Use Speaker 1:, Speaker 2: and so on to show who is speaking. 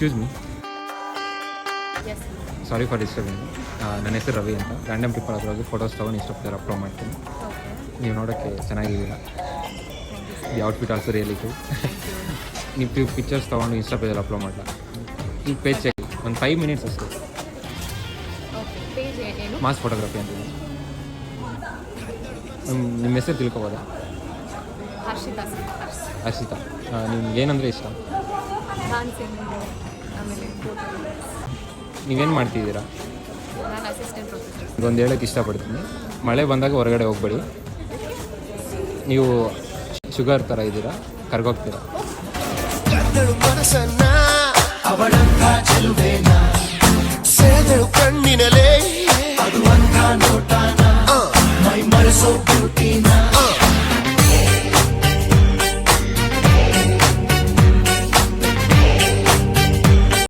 Speaker 1: Excuse me,
Speaker 2: yes
Speaker 1: sorry for disturbing. ನನ್ನ ಹೆಸರು ರವಿ ಅಂತ. ರ್ಯಾಂಡಮ್ ಟ್ರಿಪ್ಪಲ್ಲಿ ಅದರೊಳಗೆ ಫೋಟೋಸ್ ತೊಗೊಂಡು ಇಷ್ಟಪಟ್ಟು ಅಪ್ಲೋಡ್ ಮಾಡ್ತೀನಿ.
Speaker 2: ಓಕೆ
Speaker 1: ನೀವು ನೋಡೋಕ್ಕೆ ಚೆನ್ನಾಗಿದ್ದೀರಾ. The outfit also really good. ನೀವು ಪಿಕ್ಚರ್ಸ್ ತೊಗೊಂಡು ಇನ್ಸ್ಟಾ ಪೇಜಲ್ಲಿ ಅಪ್ಲೋಡ್ ಮಾಡಲ್ಲ. ಈ ಪೇಜ್ ಚೆಕ್ ಒಂದು 5 ಮಿನಿಟ್ಸ್ ಅಷ್ಟೇ.
Speaker 2: ಓಕೆ ಪೇಜ್ ಏನು?
Speaker 1: ಮಾಸ್ ಫೋಟೋಗ್ರಫಿ ಅಂತಿದೆ. ನಿಮ್ಮ ಹೆಸರು ತಿಳ್ಕೊಬೋದಾ?
Speaker 2: ಹರ್ಷಿತಾ
Speaker 1: ಹರ್ಷಿತಾ. ನಿಮ್ಗೆ ಏನಂದರೆ ಇಷ್ಟ?
Speaker 2: ಡಾನ್ಸಿಂಗ್, ಆಮೇಲೆ ಫೋಟೋ.
Speaker 1: ನೀವೇನು ಮಾಡ್ತಿದ್ದೀರಾ?
Speaker 2: ನಾನು ಅಸಿಸ್ಟೆಂಟ್ ಪ್ರೊಫೆಸರ್.
Speaker 1: ಇದೊಂದು ಹೇಳೋಕ್ಕೆ ಇಷ್ಟಪಡ್ತೀನಿ, ಮಳೆ ಬಂದಾಗ ಹೊರಗಡೆ ಹೋಗ್ಬೇಡಿ. ನೀವು ಶುಗರ್ ಥರ ಇದ್ದೀರಾ, ಕರ್ಗೋಗ್ತೀರಾ.